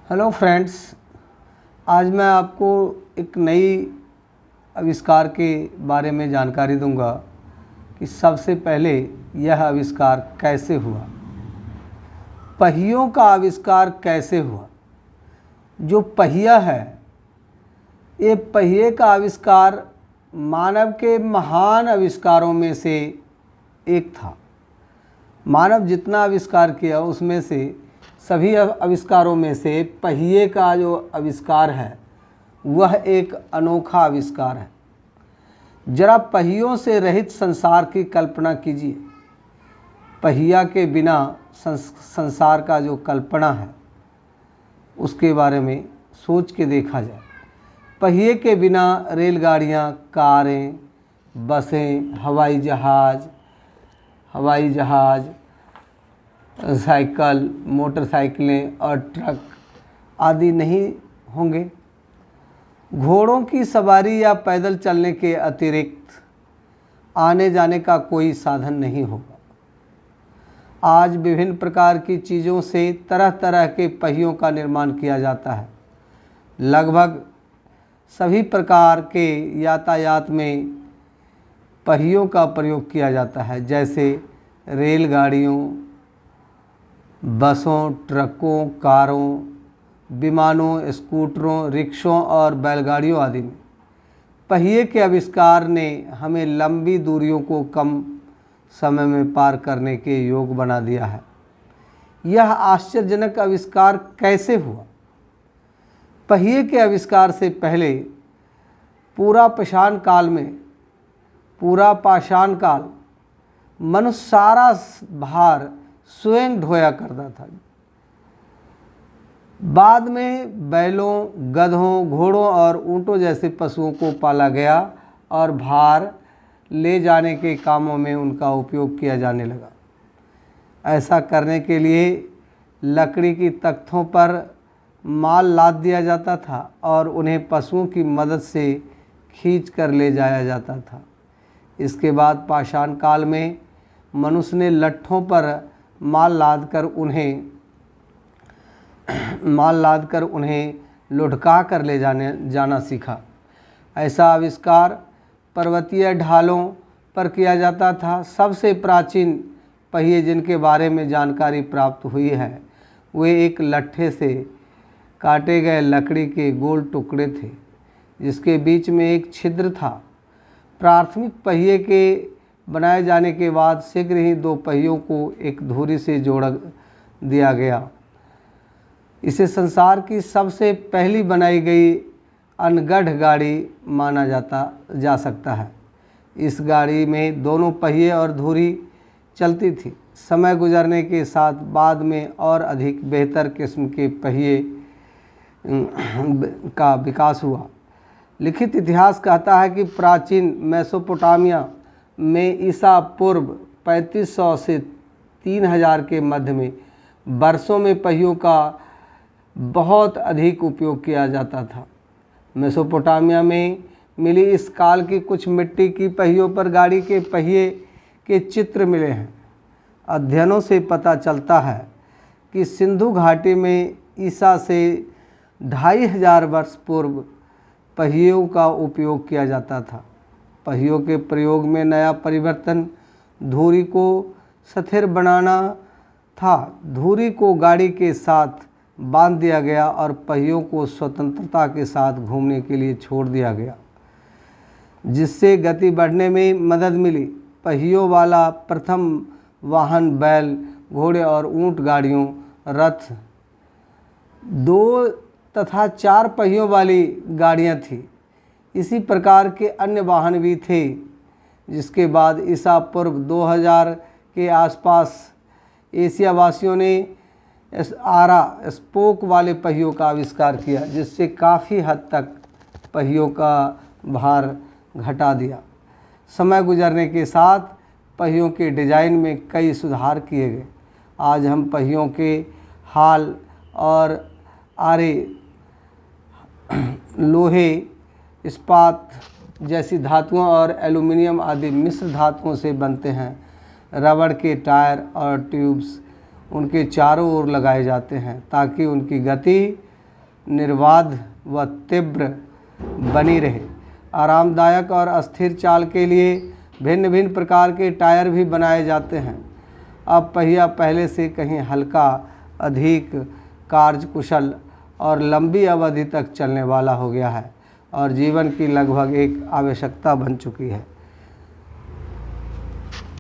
Hello friends, आज मैं आपको एक नई आविष्कार के बारे में जानकारी दूंगा कि सबसे पहले यह आविष्कार कैसे हुआ। पहियों का आविष्कार कैसे हुआ। जो पहिया है, ये पहिए का आविष्कार मानव के महान आविष्कारों में से एक था। मानव जितना आविष्कार किया उसमें से सभी आविष्कारों में से पहिए का जो आविष्कार है वह एक अनोखा आविष्कार है। जरा पहियों से रहित संसार की कल्पना कीजिए। पहिया के बिना संसार का जो कल्पना है उसके बारे में सोच के देखा जाए। पहिए के बिना रेलगाड़ियाँ, कारें, बसें, हवाई जहाज़, साइकिल, मोटरसाइकिलें और ट्रक आदि नहीं होंगे। घोड़ों की सवारी या पैदल चलने के अतिरिक्त आने जाने का कोई साधन नहीं होगा। आज विभिन्न प्रकार की चीज़ों से तरह तरह के पहियों का निर्माण किया जाता है। लगभग सभी प्रकार के यातायात में पहियों का प्रयोग किया जाता है, जैसे रेलगाड़ियों, बसों, ट्रकों, कारों, विमानों, स्कूटरों, रिक्शों और बैलगाड़ियों आदि में। पहिए के आविष्कार ने हमें लंबी दूरियों को कम समय में पार करने के योग बना दिया है। यह आश्चर्यजनक आविष्कार कैसे हुआ। पहिए के आविष्कार से पहले पूरा पाषाण काल मनुष्य सारा भार स्वयं ढोया करता था। बाद में बैलों, गधों, घोड़ों और ऊँटों जैसे पशुओं को पाला गया और भार ले जाने के कामों में उनका उपयोग किया जाने लगा। ऐसा करने के लिए लकड़ी की तख्तों पर माल लाद दिया जाता था और उन्हें पशुओं की मदद से खींच कर ले जाया जाता था। इसके बाद पाषाण काल में मनुष्य ने लट्ठों पर माल लाद कर उन्हें लुढ़का कर ले जाना सीखा। ऐसा आविष्कार पर्वतीय ढालों पर किया जाता था। सबसे प्राचीन पहिए जिनके बारे में जानकारी प्राप्त हुई है वे एक लट्ठे से काटे गए लकड़ी के गोल टुकड़े थे जिसके बीच में एक छिद्र था। प्राथमिक पहिए के बनाए जाने के बाद शीघ्र ही दो पहियों को एक धुरी से जोड़ दिया गया। इसे संसार की सबसे पहली बनाई गई अनगढ़ गाड़ी माना जा सकता है। इस गाड़ी में दोनों पहिए और धुरी चलती थी। समय गुजरने के साथ बाद में और अधिक बेहतर किस्म के पहिए का विकास हुआ। लिखित इतिहास कहता है कि प्राचीन मेसोपोटामिया में ईसा पूर्व 3500 से 3000 के मध्य में वर्षों में पहियों का बहुत अधिक उपयोग किया जाता था। मेसोपोटामिया में मिली इस काल की कुछ मिट्टी की पहियों पर गाड़ी के पहिए के चित्र मिले हैं। अध्ययनों से पता चलता है कि सिंधु घाटी में ईसा से 2500 वर्ष पूर्व पहियों का उपयोग किया जाता था। पहियों के प्रयोग में नया परिवर्तन धुरी को स्थिर बनाना था। धुरी को गाड़ी के साथ बांध दिया गया और पहियों को स्वतंत्रता के साथ घूमने के लिए छोड़ दिया गया, जिससे गति बढ़ने में मदद मिली। पहियों वाला प्रथम वाहन बैल, घोड़े और ऊंट गाड़ियों, रथ, 2 तथा 4 पहियों वाली गाड़ियां थीं। इसी प्रकार के अन्य वाहन भी थे। जिसके बाद ईसा पूर्व 2000 के आसपास एशिया वासियों ने स्पोक वाले पहियों का आविष्कार किया, जिससे काफ़ी हद तक पहियों का भार घटा दिया। समय गुजरने के साथ पहियों के डिज़ाइन में कई सुधार किए गए। आज हम पहियों के हाल और आरे लोहे, इस्पात जैसी धातुओं और एल्युमिनियम आदि मिश्र धातुओं से बनते हैं। रबड़ के टायर और ट्यूब्स उनके चारों ओर लगाए जाते हैं ताकि उनकी गति निर्बाध व तीव्र बनी रहे। आरामदायक और अस्थिर चाल के लिए भिन्न भिन्न प्रकार के टायर भी बनाए जाते हैं। अब पहिया पहले से कहीं हल्का, अधिक कार्यकुशल और लंबी अवधि तक चलने वाला हो गया है और जीवन की लगभग एक आवश्यकता बन चुकी है।